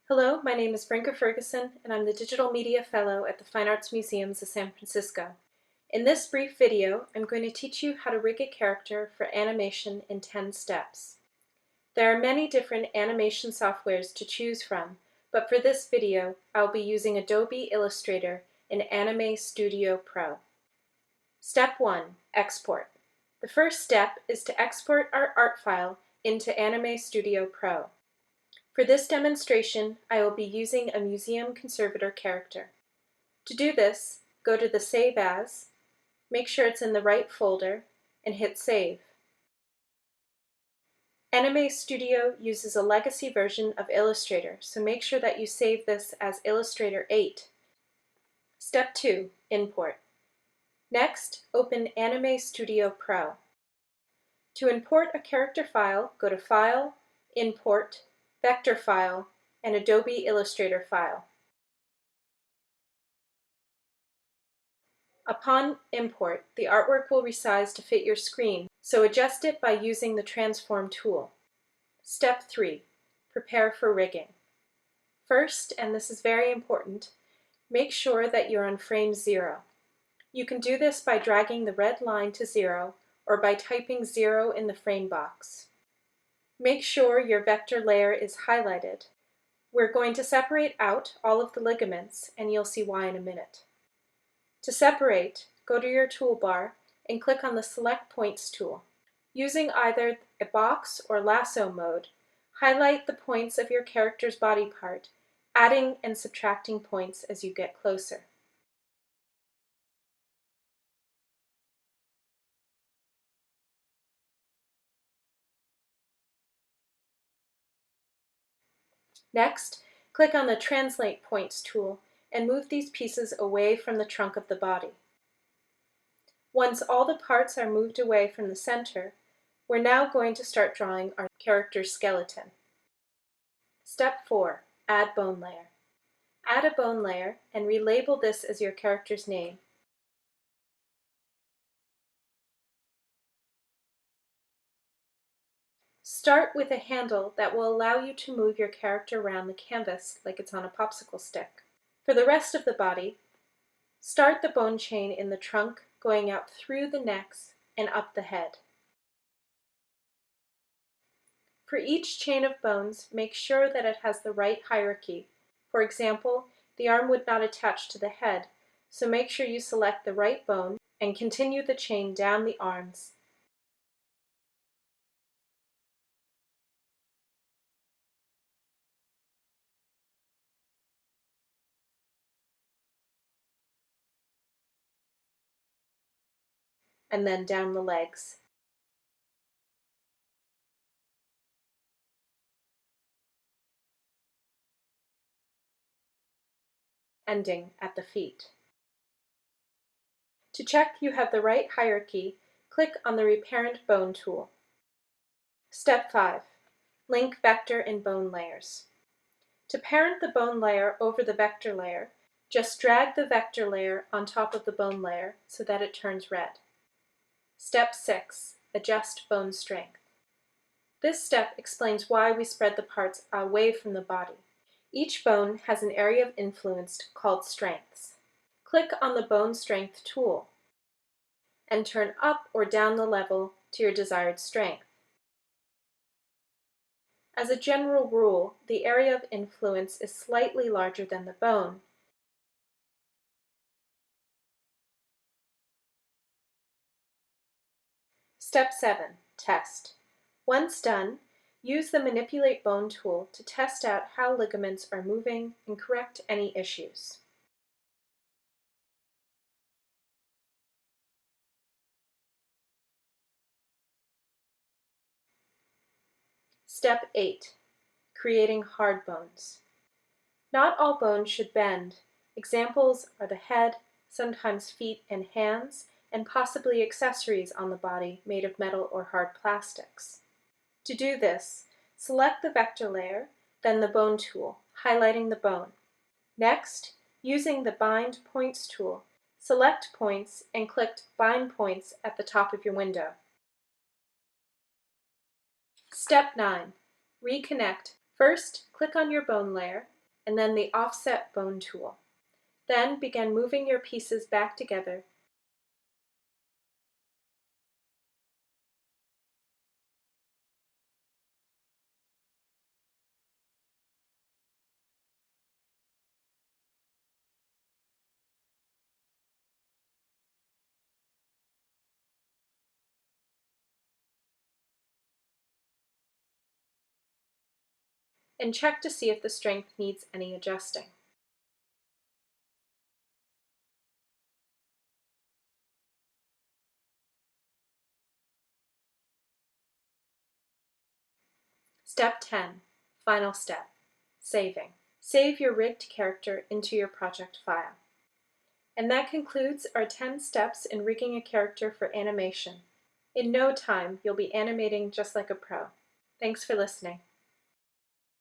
Hello, my name is Brinker Ferguson, and I'm the Digital Media Fellow at the Fine Arts Museums of San Francisco. In this brief video, I'm going to teach you how to rig a character for animation in 10 steps. There are many different animation softwares to choose from, but for this video, I'll be using Adobe Illustrator in Anime Studio Pro. Step 1. Export. The first step is to export our art file into Anime Studio Pro. For this demonstration, I will be using a museum conservator character. To do this, go to the Save As, make sure it's in the right folder, and hit Save. Anime Studio uses a legacy version of Illustrator, so make sure that you save this as Illustrator 8. Step 2. Import. Next, open Anime Studio Pro. To import a character file, go to File, Import, Vector File, and Adobe Illustrator File. Upon import, the artwork will resize to fit your screen, so adjust it by using the Transform tool. Step 3. Prepare for rigging. First, and this is very important, make sure that you're on frame 0. You can do this by dragging the red line to 0 or by typing 0 in the frame box. Make sure your vector layer is highlighted. We're going to separate out all of the ligaments, and you'll see why in a minute. To separate, go to your toolbar and click on the Select Points tool. Using either a box or lasso mode, highlight the points of your character's body part, adding and subtracting points as you get closer. Next, click on the Translate Points tool and move these pieces away from the trunk of the body. Once all the parts are moved away from the center, we're now going to start drawing our character's skeleton. Step 4. Add bone layer. Add a bone layer and relabel this as your character's name. Start with a handle that will allow you to move your character around the canvas like it's on a popsicle stick. For the rest of the body, start the bone chain in the trunk, going out through the necks and up the head. For each chain of bones, make sure that it has the right hierarchy. For example, the arm would not attach to the head, so make sure you select the right bone and continue the chain down the arms. And then down the legs. Ending at the feet. To check you have the right hierarchy, click on the Reparent Bone tool. Step 5. Link vector and bone layers. To parent the bone layer over the vector layer, just drag the vector layer on top of the bone layer so that it turns red. Step 6. Adjust bone strength. This step explains why we spread the parts away from the body. Each bone has an area of influence called strengths. Click on the Bone Strength tool and turn up or down the level to your desired strength. As a general rule, the area of influence is slightly larger than the bone. Step 7. Test. Once done, use the Manipulate Bone tool to test out how ligaments are moving and correct any issues. Step 8. Creating hard bones. Not all bones should bend. Examples are the head, sometimes feet and hands, and possibly accessories on the body made of metal or hard plastics. To do this, select the vector layer, then the bone tool, highlighting the bone. Next, using the Bind Points tool, select points and click Bind Points at the top of your window. Step 9. Reconnect. First, click on your bone layer and then the offset bone tool. Then begin moving your pieces back together and check to see if the strength needs any adjusting. Step 10, final step, saving. Save your rigged character into your project file. And that concludes our 10 steps in rigging a character for animation. In no time, you'll be animating just like a pro. Thanks for listening.